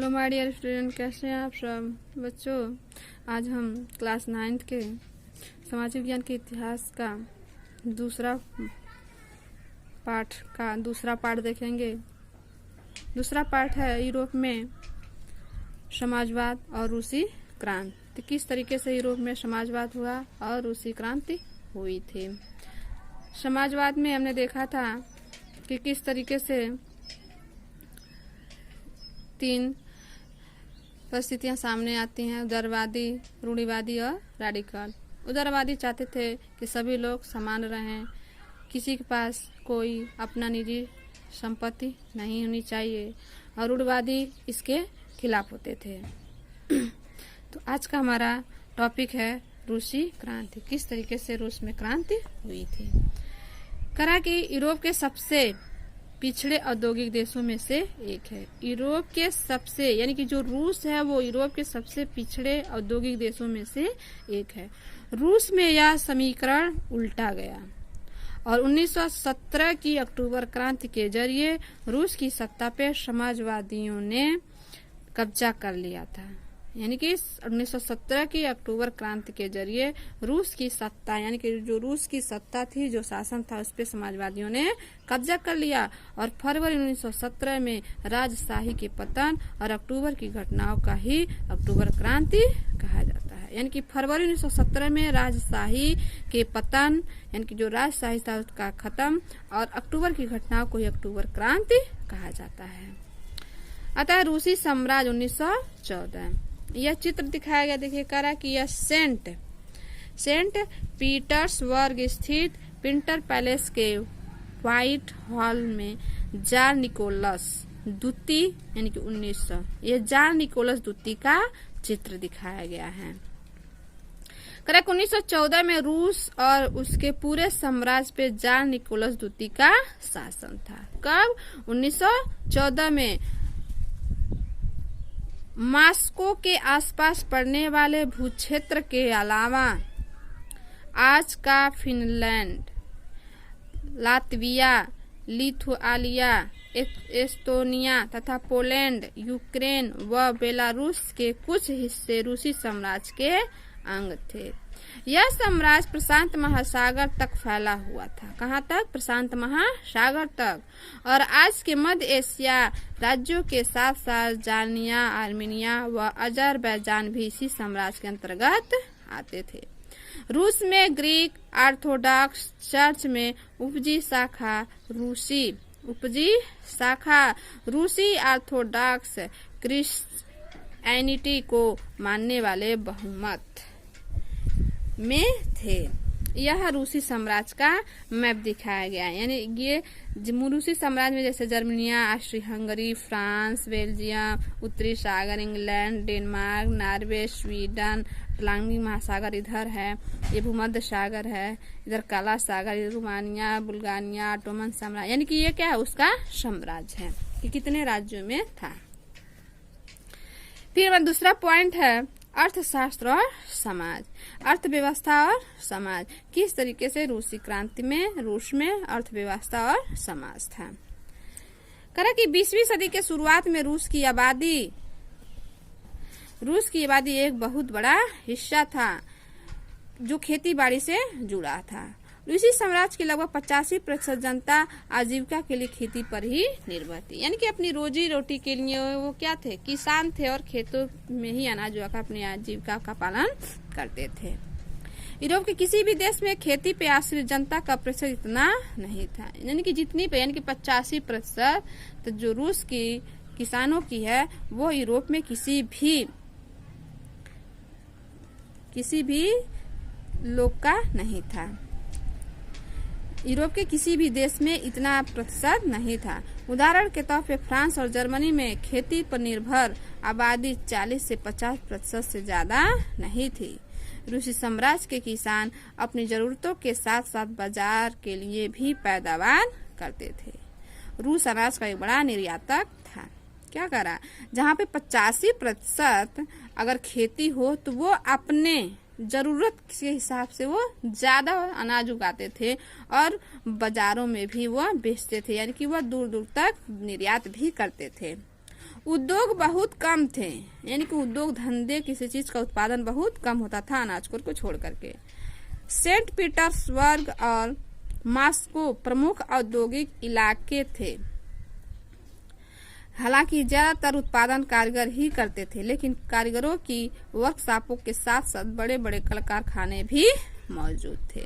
Hello my dear student, कैसे हैं आप सब बच्चों। आज हम क्लास 9th के सामाजिक विज्ञान के इतिहास का दूसरा पार्ट देखेंगे। दूसरा पार्ट है यूरोप में समाजवाद और रूसी क्रांति। किस तरीके से यूरोप में समाजवाद हुआ और रूसी क्रांति हुई थी। समाजवाद में हमने देखा था कि किस तरीके से 3 परिस्थितियां सामने आती हैं, उदारवादी, रूढ़िवादी और रेडिकल। उदारवादी चाहते थे कि सभी लोग समान रहें, किसी के पास कोई अपना निजी संपत्ति नहीं होनी चाहिए, और रूढ़िवादी इसके खिलाफ होते थे। तो आज का हमारा टॉपिक है रूसी क्रांति। किस तरीके से रूस में क्रांति हुई थी। करा कि यूरोप के सबसे पिछड़े औद्योगिक देशों में से एक है। यूरोप के सबसे यानी कि जो रूस है वो यूरोप के सबसे पिछड़े औद्योगिक देशों में से एक है। रूस में यह समीकरण उल्टा गया और 1917 की अक्टूबर क्रांति के जरिए रूस की सत्ता पे समाजवादियों ने कब्जा कर लिया था। यानी कि 1917 की अक्टूबर क्रांति के जरिए रूस की सत्ता यानी कि जो रूस की सत्ता थी, जो शासन था, उस पर समाजवादियों ने कब्जा कर लिया। और फरवरी 1917 में राजशाही के पतन और अक्टूबर की घटनाओं का ही अक्टूबर क्रांति कहा जाता है। यानी कि फरवरी 1917 में राजशाही के पतन यानी कि जो राजशाही था उसका खत्म, और अक्टूबर की घटनाओं को ही अक्टूबर क्रांति कहा जाता है। अतः रूसी साम्राज्य 1914। यह चित्र दिखाया गया, देखिए करा कि यह सेंट पीटर्सबर्ग स्थित पिंटर पैलेस के व्हाइट हॉल में जार निकोलस द्वितीय यानी कि 1900 यह जार निकोलस द्वितीय का चित्र दिखाया गया है। करा 1914 में रूस और उसके पूरे साम्राज्य पे जार निकोलस द्वितीय का शासन था। कब? 1914 में मॉस्को के आसपास पड़ने वाले भूक्षेत्र के अलावा आज का फिनलैंड, लातविया, लिथुआनिया, एस्टोनिया तथा पोलैंड, यूक्रेन व बेलारूस के कुछ हिस्से रूसी साम्राज्य के अंग थे। यह साम्राज्य प्रशांत महासागर तक फैला हुआ था। कहाँ तक? प्रशांत महासागर तक। और आज के मध्य एशिया राज्यों के साथ साथ जॉर्जिया, आर्मेनिया व अजरबैजान भी इसी साम्राज्य के अंतर्गत आते थे। रूस में ग्रीक ऑर्थोडॉक्स चर्च में उपजी शाखा रूसी ऑर्थोडॉक्स क्रिश्चियनिटी को मानने वाले बहुमत में थे। यह रूसी साम्राज्य का मैप दिखाया गया है। यानी ये रूसी साम्राज्य में जैसे Germania, Austria Hungary, France, Belgium, उत्तरी सागर, England, Denmark, Norway, Sweden, Atlantic महासागर इधर है, ये भूमध्य सागर है, इधर काला सागर, इधर रोमानिया, बुल्गारिया, ऑटोमन साम्राज्य। यानी कि ये क्या है? उसका साम्राज्य है कि कितने राज्यों में था। फिर दूसरा पॉइंट है अर्थशास्त्र और समाज, अर्थव्यवस्था और समाज। किस तरीके से रूसी क्रांति में रूस में अर्थव्यवस्था और समाज था। करा कि 20वीं सदी के शुरुआत में रूस की आबादी एक बहुत बड़ा हिस्सा था जो खेती बाड़ी से जुड़ा था। रूसी साम्राज्य की लगभग 85% जनता आजीविका के लिए खेती पर ही निर्भर थी। यानी कि अपनी रोजी रोटी के लिए वो क्या थे? किसान थे और खेतों में ही अनाज उगाकर अपनी आजीविका का पालन करते थे। यूरोप के किसी भी देश में खेती पे आश्रित जनता का प्रतिशत इतना नहीं था। यानी कि जितनी पे यानी कि 85% तो जो रूस की किसानों की है वो यूरोप में किसी भी लोग का नहीं था। यूरोप के किसी भी देश में इतना प्रतिशत नहीं था। उदाहरण के तौर पे फ्रांस और जर्मनी में खेती पर निर्भर आबादी 40 से 50% से ज्यादा नहीं थी। रूसी साम्राज्य के किसान अपनी जरूरतों के साथ साथ बाजार के लिए भी पैदावार करते थे। रूस अनाज का एक बड़ा निर्यातक था। क्या करा? जहाँ पे 85% अगर खेती हो तो वो अपने जरूरत के हिसाब से वो ज्यादा अनाज उगाते थे और बाजारों में भी वो बेचते थे। यानी कि वह दूर दूर तक निर्यात भी करते थे। उद्योग बहुत कम थे, यानी कि उद्योग धंधे किसी चीज का उत्पादन बहुत कम होता था अनाज को छोड़ करके। सेंट पीटर्सबर्ग और मॉस्को प्रमुख औद्योगिक इलाके थे। हालांकि ज्यादातर उत्पादन कारीगर ही करते थे, लेकिन कारीगरों की वर्कशॉपों के साथ साथ बड़े बड़े कल कारखाने भी मौजूद थे।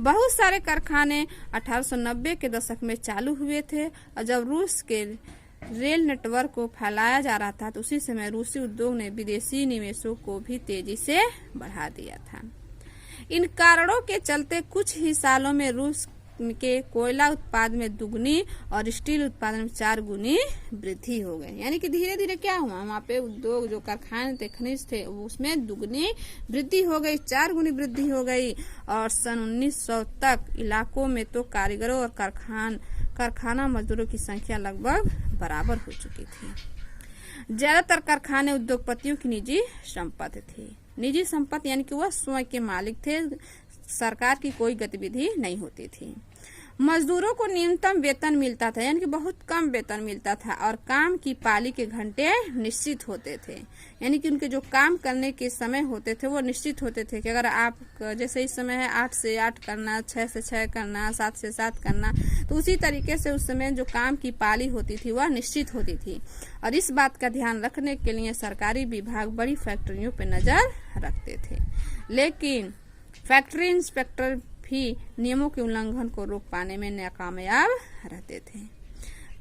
बहुत सारे कारखाने 1890 के दशक में चालू हुए थे और जब रूस के रेल नेटवर्क को फैलाया जा रहा था तो उसी समय रूसी उद्योग ने विदेशी निवेशों को भी तेजी से बढ़ा दिया था। इन कारणों के चलते कुछ ही सालों में रूस के कोयला उत्पाद में दुगनी और स्टील उत्पादन में 4 गुनी वृद्धि हो गई। यानी कि धीरे धीरे क्या हुआ, वहाँ पे उद्योग जो कारखाने थे, खनिज थे, उसमें दुगनी वृद्धि हो गई, 4 गुनी वृद्धि हो गई। और सन 1900 तक इलाकों में तो कारीगरों और कारखाना मजदूरों की संख्या लगभग बराबर हो चुकी थी। ज्यादातर कारखाने उद्योगपतियों की निजी संपत्ति थी। निजी संपत्ति यानी कि वह स्वयं के मालिक थे, सरकार की कोई गतिविधि नहीं होती थी। मजदूरों को न्यूनतम वेतन मिलता था, यानी कि बहुत कम वेतन मिलता था, और काम की पाली के घंटे निश्चित होते थे। यानी कि उनके जो काम करने के समय होते थे वो निश्चित होते थे कि अगर आप जैसे इस समय है 8 से 8 करना, 6 से 6 करना, 7 से 7 करना, तो उसी तरीके से उस समय जो काम की पाली होती थी वह निश्चित होती थी। और इस बात का ध्यान रखने के लिए सरकारी विभाग बड़ी फैक्ट्रियों पर नजर रखते थे, लेकिन फैक्ट्री इंस्पेक्टर भी नियमों के उल्लंघन को रोक पाने में नाकामयाब रहते थे।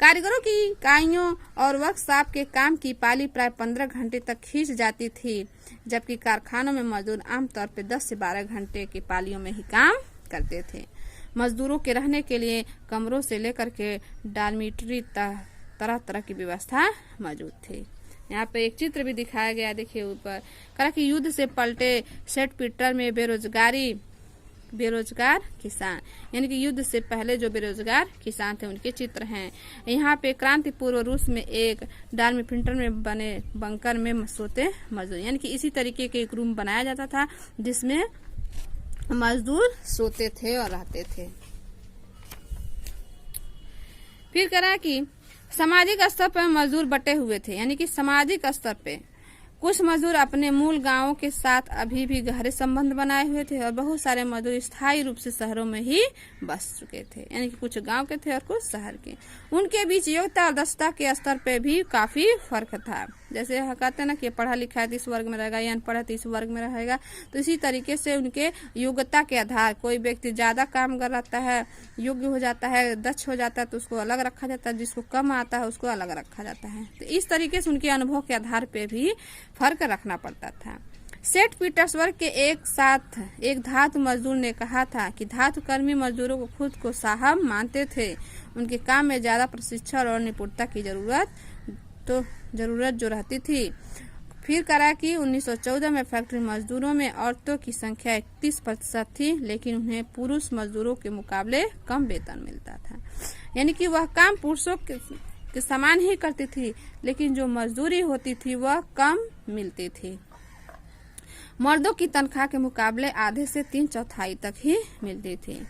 कारीगरों की इकाइयों और वर्कशॉप के काम की पाली प्राय 15 घंटे तक खींच जाती थी, जबकि कारखानों में मजदूर आमतौर पर 10 से 12 घंटे की पालियों में ही काम करते थे। मजदूरों के रहने के लिए कमरों से लेकर के डॉर्मिटरी तरह तरह की व्यवस्था मौजूद थी। यहाँ पे एक चित्र भी दिखाया गया, देखिए ऊपर कहा कि युद्ध से पलटे सेंट पीटर में बेरोजगार किसान, यानी कि युद्ध से पहले जो बेरोजगार किसान थे उनके चित्र हैं। यहाँ पे क्रांति पूर्व रूस में एक डॉर्मिटरी में बने बंकर में सोते मजदूर, यानी कि इसी तरीके के एक रूम बनाया जाता था जिसमें मजदूर सोते थे और रहते थे। फिर करा कि सामाजिक स्तर पर मजदूर बटे हुए थे, यानी कि सामाजिक स्तर पे कुछ मजदूर अपने मूल गांवों के साथ अभी भी गहरे संबंध बनाए हुए थे और बहुत सारे मजदूर स्थायी रूप से शहरों में ही बस चुके थे, यानी कि कुछ गांव के थे और कुछ शहर के। उनके बीच योग्यता और दक्षता के स्तर पे भी काफी फर्क था। जैसे कहते हैं ना कि पढ़ा लिखा है तो इस वर्ग में रहेगा, या अनपढ़ है तो इस वर्ग में रहेगा, तो इसी तरीके से उनके योग्यता के आधार कोई व्यक्ति ज्यादा काम कर रहता है, योग्य हो जाता है, दक्ष हो जाता है तो उसको अलग रखा जाता है, जिसको कम आता है उसको अलग रखा जाता है। तो इस तरीके से उनके अनुभव के आधार पे भी फर्क रखना पड़ता था। सेंट पीटर्सबर्ग के एक धातु मजदूर ने कहा था कि धातु कर्मी मजदूरों को खुद को साहब मानते थे। उनके काम में ज्यादा प्रशिक्षण और निपुणता की जरूरत जो रहती थी। फिर करा कि 1914 में फैक्ट्री मजदूरों में औरतों की संख्या 31% थी, लेकिन उन्हें पुरुष मजदूरों के मुकाबले कम वेतन मिलता था। यानी कि वह काम पुरुषों के समान ही करती थी, लेकिन जो मजदूरी होती थी वह कम मिलती थी। मर्दों की तनख्वाह के मुकाबले आधे से 3/4 तक ही मिलती थी।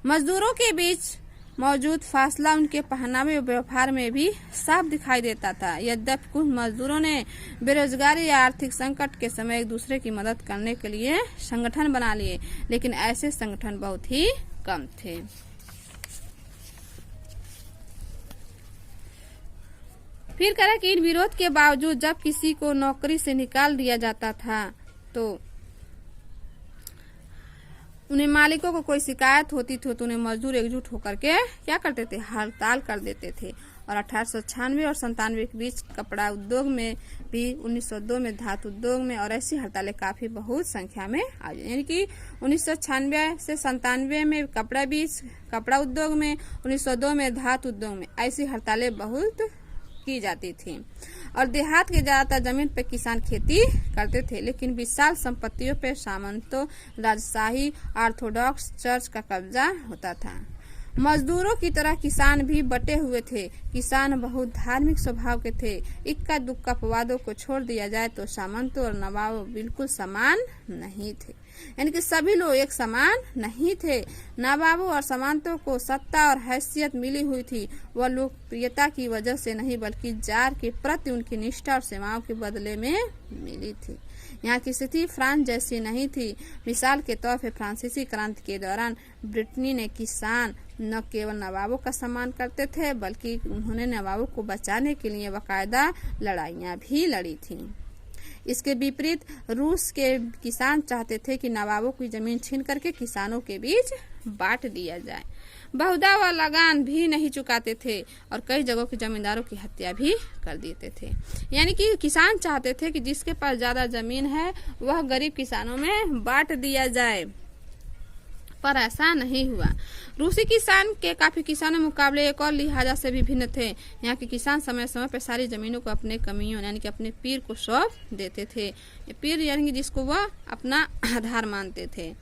मजदूरों के बीच मौजूद फासला उनके पहनावे और व्यवहार में भी साफ दिखाई देता था। यद्यपि कुछ मजदूरों ने बेरोजगारी या आर्थिक संकट के समय एक दूसरे की मदद करने के लिए संगठन बना लिए, लेकिन ऐसे संगठन बहुत ही कम थे। फिर कहा कि इन विरोध के बावजूद जब किसी को नौकरी से निकाल दिया जाता था तो उन्हें मालिकों को कोई शिकायत होती थी तो उन्हें मजदूर एकजुट होकर के क्या करते थे, हड़ताल कर देते थे। और 1896 और 97 के बीच कपड़ा उद्योग में भी, 1902 में धातु उद्योग में, और ऐसी हड़तालें काफी बहुत संख्या में आई। यानी कि 1996 से 97 में कपड़ा उद्योग में, 1902 में धातु उद्योग में ऐसी हड़तालें बहुत की जाती थी। और देहात के ज्यादातर जमीन पर किसान खेती करते थे, लेकिन विशाल संपत्तियों पर सामंतों, राजशाही, ऑर्थोडॉक्स चर्च का कब्जा होता था। मजदूरों की तरह किसान भी बटे हुए थे। किसान बहुत धार्मिक स्वभाव के थे। इक्का दुक्का अपवादों को छोड़ दिया जाए तो सामंतों और नवाबों बिल्कुल समान नहीं थे, यानी कि सभी लोग एक समान नहीं थे। नवाबों और सामंतों को सत्ता और हैसियत मिली हुई थी, वह लोकप्रियता की वजह से नहीं बल्कि जार के प्रति उनकी निष्ठा और सेवाओं के बदले में मिली थी। यहाँ की स्थिति फ्रांस जैसी नहीं थी। मिसाल के तौर पर फ्रांसीसी क्रांति के दौरान ब्रिटेनी ने किसान न केवल नवाबों का सम्मान करते थे बल्कि उन्होंने नवाबों को बचाने के लिए बाकायदा लड़ाइयाँ भी लड़ी थीं। इसके विपरीत रूस के किसान चाहते थे कि नवाबों की जमीन छीन करके किसानों के बीच बांट दिया जाए। बहुधा वह लगान भी नहीं चुकाते थे और कई जगहों के जमींदारों की हत्या भी कर देते थे। यानी कि किसान चाहते थे कि जिसके पास ज्यादा जमीन है वह गरीब किसानों में बांट दिया जाए, पर ऐसा नहीं हुआ। रूसी किसान के काफी किसानों मुकाबले एक और लिहाजा से भी भिन्न थे। यहाँ के किसान समय समय पर सारी जमीनों को अपने कमियों यानी कि अपने पीर को सौंप देते थे। पीर यानी जिसको वह अपना आधार मानते थे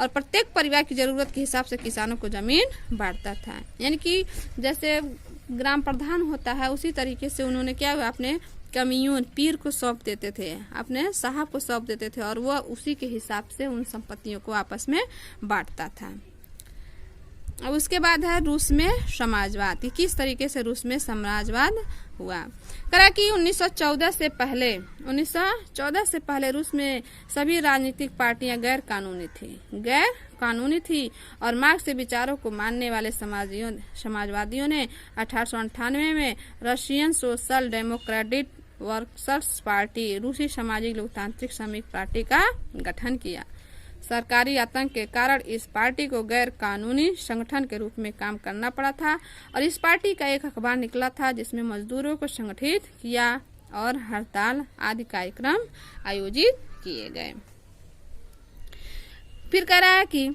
और प्रत्येक परिवार की जरूरत के हिसाब से किसानों को जमीन बांटता था। यानी कि जैसे ग्राम प्रधान होता है उसी तरीके से उन्होंने क्या हुआ अपने कमियों पीर को सौंप देते थे, अपने साहब को सौंप देते थे और वह उसी के हिसाब से उन संपत्तियों को आपस में बांटता था। अब उसके बाद है रूस में समाजवाद। किस तरीके से रूस में समाजवाद हुआ। करा कि 1914 से पहले रूस में सभी राजनीतिक पार्टियां गैर कानूनी थी और मार्क्स के विचारों को मानने वाले समाजवादियों ने 1898 में Russian social democratic workers party रूसी सामाजिक लोकतांत्रिक श्रमिक पार्टी का गठन किया। सरकारी आतंक के कारण इस पार्टी को गैर कानूनी संगठन के रूप में काम करना पड़ा था और इस पार्टी का एक अखबार निकला था जिसमें मजदूरों को संगठित किया और हड़ताल आदि कार्यक्रम आयोजित किए गए। फिर कह रहा है कि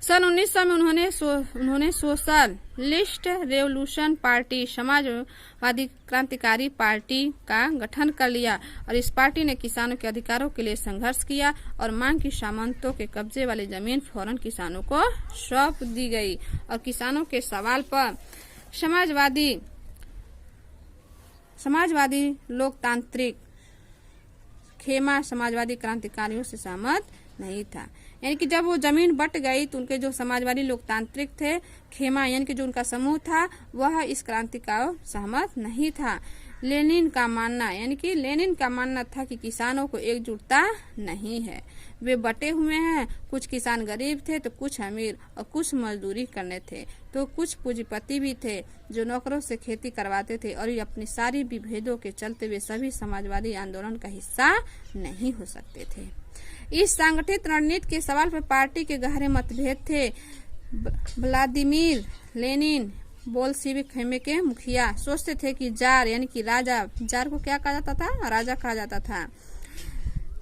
सन 1900 में उन्होंने सोशलिस्ट रेवोल्यूशन पार्टी समाजवादी क्रांतिकारी पार्टी का गठन कर लिया और इस पार्टी ने किसानों के अधिकारों के लिए संघर्ष किया और मांग की सामंतों के कब्जे वाली जमीन फौरन किसानों को सौंप दी गई और किसानों के सवाल पर समाजवादी लोकतांत्रिक खेमा समाजवादी क्रांतिकारियों से सहमत नहीं था। यानी कि जब वो जमीन बट गई तो उनके जो समाजवादी लोकतांत्रिक थे खेमा यानी कि जो उनका समूह था वह इस क्रांति का सहमत नहीं था। लेनिन का मानना था कि किसानों को एकजुटता नहीं है, वे बटे हुए हैं। कुछ किसान गरीब थे तो कुछ अमीर और कुछ मजदूरी करने थे तो कुछ पूंजीपति भी थे जो नौकरों से खेती करवाते थे और ये अपनी सारी विभेदों के चलते वे सभी समाजवादी आंदोलन का हिस्सा नहीं हो सकते थे। इस संगठित रणनीति के सवाल पर पार्टी के गहरे मतभेद थे। व्लादिमीर लेनिन बोल्शेविक खेमे के मुखिया सोचते थे कि जार यानी कि राजा, जार को क्या कहा जाता था? राजा कहा जाता था।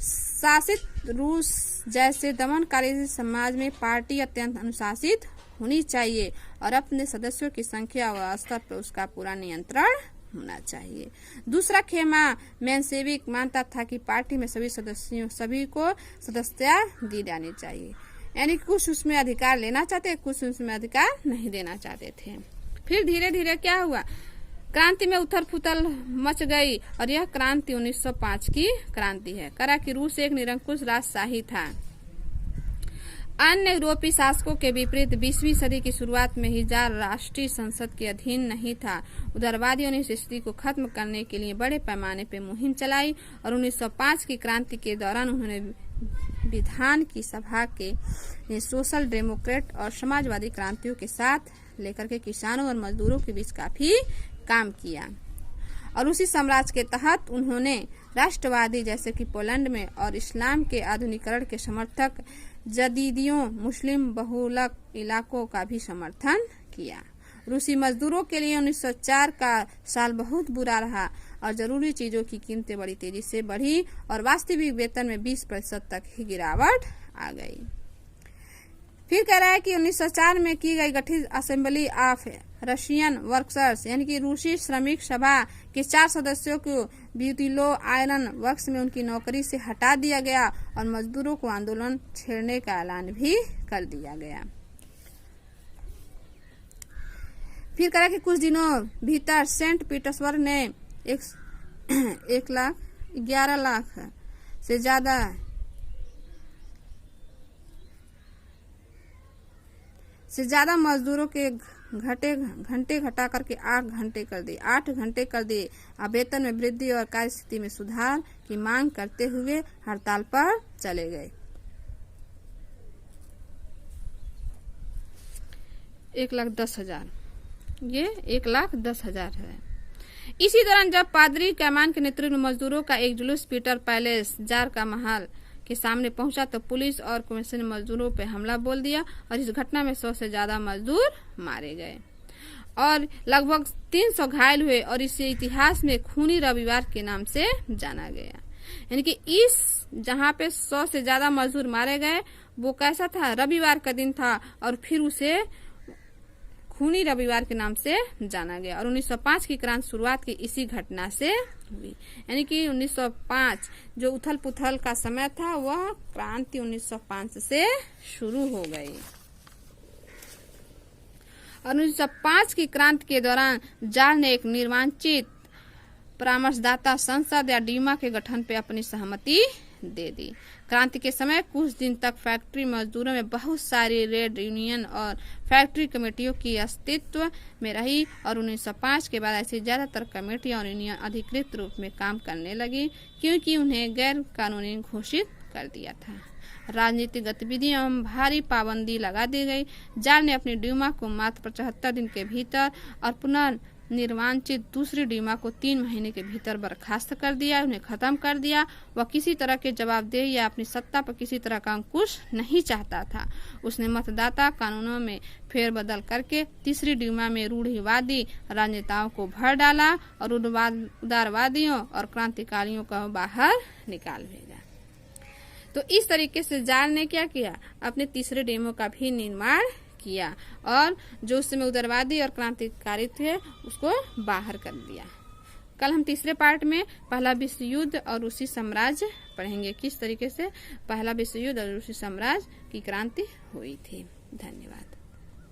शासित रूस जैसे दमनकारी समाज में पार्टी अत्यंत अनुशासित होनी चाहिए और अपने सदस्यों की संख्या व स्तर पर उसका पूरा नियंत्रण होना चाहिए। दूसरा खेमा मेंशेविक मानता था कि पार्टी में सभी को सदस्यता दी जानी चाहिए, यानी कुछ उसमें अधिकार लेना चाहते, कुछ उसमें अधिकार नहीं देना चाहते थे। फिर धीरे धीरे क्या हुआ, क्रांति में उथल पुथल मच गई और यह क्रांति 1905 की क्रांति है। करा कि रूस एक निरंकुश राजशाही था। अन्य यूरोपीय शासकों के विपरीत 20वीं सदी की शुरुआत में ही जार राष्ट्रीय संसद के अधीन नहीं था। उदारवादियों ने इस स्थिति को खत्म करने के लिए बड़े पैमाने पर मुहिम चलाई और 1905 की क्रांति के दौरान उन्होंने विधान की सभा के सोशल डेमोक्रेट और समाजवादी क्रांतियों के साथ लेकर के किसानों और मजदूरों के बीच काफी काम किया और उसी साम्राज्य के तहत उन्होंने राष्ट्रवादी जैसे कि पोलैंड में और इस्लाम के आधुनिकीकरण के समर्थक जदीदियों मुस्लिम बहुलक इलाकों का भी समर्थन किया। रूसी मजदूरों के लिए 1904 का साल बहुत बुरा रहा और जरूरी चीजों की कीमतें बड़ी तेजी से बढ़ी और वास्तविक वेतन में 20% तक ही गिरावट आ गई। फिर कह रहा है कि 1904 में की गई गठित असेंबली ऑफ रशियन वर्कर्स यानी कि रूसी श्रमिक सभा के 4 सदस्यों को ब्यूटिलो आयरन वर्क्स में उनकी नौकरी से हटा दिया गया और मजदूरों को आंदोलन छेड़ने का ऐलान भी कर दिया गया। फिर करा कि कुछ दिनों भीतर सेंट पीटर्सबर्ग ने 11 लाख से ज्यादा मजदूरों के घंटे घटा करके 8 घंटे कर दिए। अब वेतन में वृद्धि और कार्य स्थिति में सुधार की मांग करते हुए हड़ताल पर चले गए। 1,10,000 ये 1,10,000 है। इसी दौरान जब पादरी कैमान के नेतृत्व में मजदूरों का एक जुलूस पीटर पैलेस जार का महल के सामने पहुंचा तो पुलिस और कमीशन ने मजदूरों पर हमला बोल दिया और इस घटना में 100 से ज्यादा मजदूर मारे गए और लगभग 300 घायल हुए और इसे इतिहास में खूनी रविवार के नाम से जाना गया। यानी कि इस जहाँ पे 100 से ज्यादा मजदूर मारे गए वो कैसा था, रविवार का दिन था और फिर उसे खूनी रविवार के नाम से जाना गया। और 1905 की क्रांति शुरुआत की इसी घटना से हुई। यानी कि 1905 जो उथल पुथल का समय था वह क्रांति 1905 से शुरू हो गई। और 1905 की क्रांति के दौरान जार ने एक निर्वाचित परामर्शदाता संसद या डीमा के गठन पे अपनी सहमति दे दी। क्रांति के समय कुछ दिन तक फैक्ट्री मजदूरों में बहुत सारी रेड यूनियन और फैक्ट्री कमेटियों की अस्तित्व में रही और 1905 के बाद ऐसी ज्यादातर कमेटियां और यूनियन अधिकृत रूप में काम करने लगी क्योंकि उन्हें गैर कानूनी घोषित कर दिया था। राजनीतिक गतिविधियों में भारी पाबंदी लगा दी गई। जार ने अपनी डीमा को मात्र 75 दिन के भीतर और पुनः निर्वाचित दूसरी डीमा को 3 महीने के भीतर बर्खास्त कर दिया, उन्हें खत्म कर दिया। वह किसी तरह के जवाबदेही या अपनी सत्ता पर किसी तरह का अंकुश नहीं चाहता था। उसने मतदाता कानूनों में फेरबदल करके तीसरी डीमा में रूढ़िवादी राजनेताओं को भर डाला और उदारवादियों और क्रांतिकारियों को बाहर निकाल भेजा। तो इस तरीके से जार ने क्या किया, अपने तीसरे डीमो का भी निर्माण किया और जो उस समय उदारवादी और क्रांतिकारी थे उसको बाहर कर दिया। कल हम तीसरे पार्ट में पहला विश्व युद्ध और रूसी साम्राज्य पढ़ेंगे, किस तरीके से पहला विश्व युद्ध और रूसी साम्राज्य की क्रांति हुई थी। धन्यवाद।